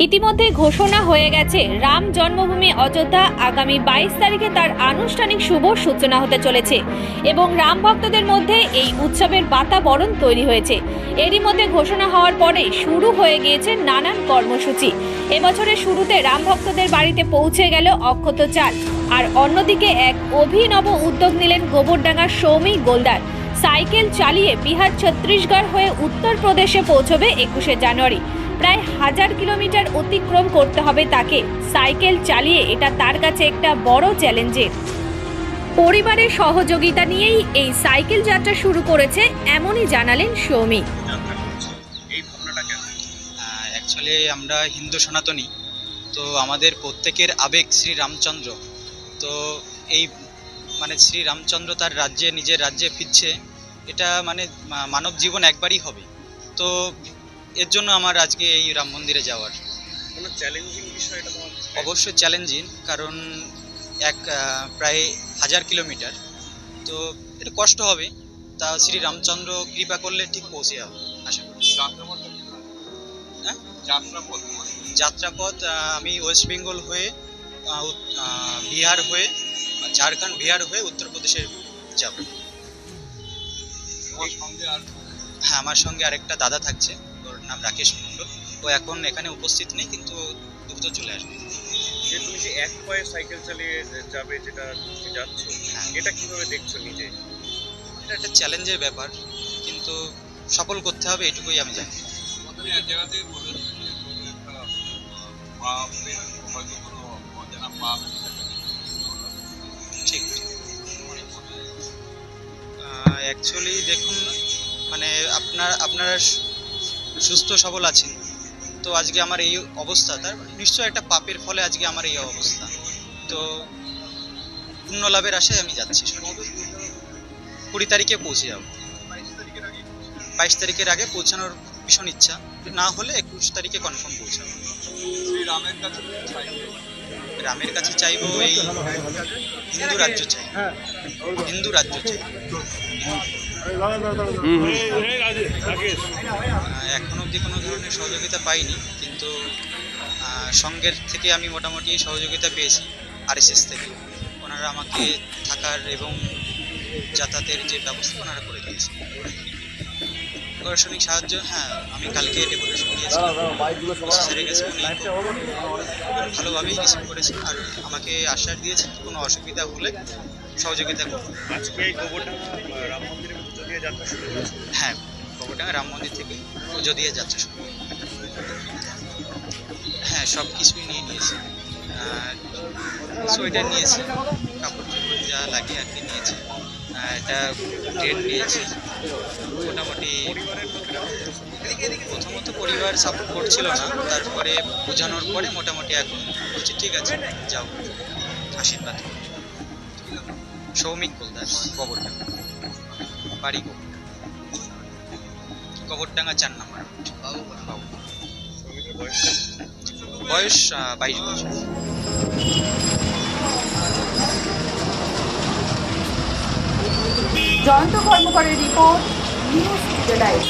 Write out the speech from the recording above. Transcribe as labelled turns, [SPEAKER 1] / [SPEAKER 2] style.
[SPEAKER 1] ইতিমধ্যে ঘোষণা হয়ে গেছে রাম জন্মভূমি অযোধ্যা আগামী 22 তারিখে তার আনুষ্ঠানিক শুভ সূচনা হতে চলেছে এবং রাম ভক্তদের মধ্যে এই উৎসবের বাতাবরণ তৈরি হয়েছে। এরই মধ্যে ঘোষণা হওয়ার পরে শুরু হয়ে গিয়েছে নানান কর্মসূচি। এবছরের শুরুতে রাম ভক্তদের বাড়িতে পৌঁছে গেল অক্ষত চাল, আর অন্যদিকে এক অভিনব উদ্যোগ নিলেন গোবরডাঙ্গার সৌমিক গোলদার। সাইকেল চালিয়ে বিহার ছত্তিশগড় হয়ে উত্তরপ্রদেশে পৌঁছবে 21শে জানুয়ারি। প্রায় 1000 কিলোমিটার অতিক্রম করতে হবে তাকে সাইকেল চালিয়ে। এটা তার কাছে একটা বড় চ্যালেঞ্জের। পরিবারের সহযোগিতা নিয়েই এই সাইকেল যাত্রা শুরু করেছে, এমনই জানালেন সৌমিক।
[SPEAKER 2] অ্যাকচুয়ালি আমরা হিন্দু সনাতনী, তো আমাদের প্রত্যেকের আবেগ শ্রী রামচন্দ্র। তো এই শ্রী রামচন্দ্র তার রাজ্যে, নিজের রাজ্যে ফিরছে, এটা মানব জীবন একবারই হবে। তো এর জন্য আমার আজকে এই রাম মন্দিরে যাওয়ার
[SPEAKER 3] কোনো চ্যালেঞ্জিং বিষয় এটা তোমার?
[SPEAKER 2] অবশ্যই চ্যালেঞ্জিং, কারণ প্রায় 1000 কিলোমিটার, তো এটা কষ্ট হবে। তা শ্রী রামচন্দ্র কৃপা করলে ঠিক পৌঁছে যাবো আশা করি। যাত্রাপথ আমি ওয়েস্ট বেঙ্গল হয়ে বিহার হয়ে ঝাড়খণ্ড, বিহার হয়ে উত্তরপ্রদেশে যাব। হ্যাঁ, আমার সঙ্গে আরেকটা দাদা থাকছে, ওর নাম রাকেশ মণ্ডল। ও এখন এখানে উপস্থিত নেই, কিন্তু দ্রুত চলে আসবে।
[SPEAKER 3] যে তুমি যে এক পায়ে সাইকেল চালিয়ে যাবে, যেটা তুমি যাচ্ছ, এটা কিভাবে দেখছো নিজে?
[SPEAKER 2] এটা একটা চ্যালেঞ্জের ব্যাপার, কিন্তু সফল করতে হবে, এটুকুই আমি জানি। ঠিক। অ্যাকচুয়ালি দেখুন, আপনারা সুস্থ সবল আছেন, তো আজকে আমার এই অবস্থা, তার নিশ্চয় একটা পাপের ফলে আজকে আমার এই অবস্থা। তো পুণ্য লাভের আশায় আমি যাচ্ছি। 20 তারিখে পৌঁছে যাব। 22 তারিখের আগে পৌঁছানোর ভীষণ ইচ্ছা, না হলে 21 তারিখে কনফার্ম পৌঁছাবো। রামের কাছে চাইবো এই হিন্দু রাজ্য চাই, হিন্দু রাজ্য চাই। এখন অবধি কোনো ধরনের সহযোগিতা পাইনি, কিন্তু সঙ্গের থেকে আমি মোটামুটি সহযোগিতা পেয়েছি। RSS থেকে ওনারা আমাকে থাকার এবং যাতায়াতের যে ব্যবস্থা ওনারা করে দিয়েছে। প্রশাসনিক সাহায্য, হ্যাঁ, আমি কালকে ডেপুটেশন দিয়েছিলাম স্যারের কাছে, উনি ভালোভাবেই রিসিভ করেছেন আর আমাকে আশ্বাস দিয়েছেন কোনো অসুবিধা হলে সহযোগিতা করব।
[SPEAKER 3] আজকে এই গোবরডাঙ্গা রাম মন্দিরের পুজো দিয়ে যাত্রা শুরু করেছে।
[SPEAKER 2] হ্যাঁ, গোবরডাঙ্গা রাম মন্দির থেকে পুজো দিয়ে যাত্রা শুরু। হ্যাঁ, সব কিছুই নিয়ে নিয়েছি। সোয়েটার নিয়েছি, কাপড় চোপড় যা লাগে আর কি নিয়েছি। এটা ট্রেন নিয়েছি। মোটামুটি প্রথমত পরিবার সাপোর্ট করছিল না, তারপরে বোঝানোর পরে মোটামুটি এখন বলছি ঠিক আছে যাও, আশীর্বাদ। সৌমিক গোলদার, গোবরডাঙ্গা বাড়ি, গোবরডাঙ্গা 4 নম্বর। বয়স 22 বছর।
[SPEAKER 1] জয়ন্ত কর্মকারের রিপোর্ট, নিউজ টুডে লাইভ।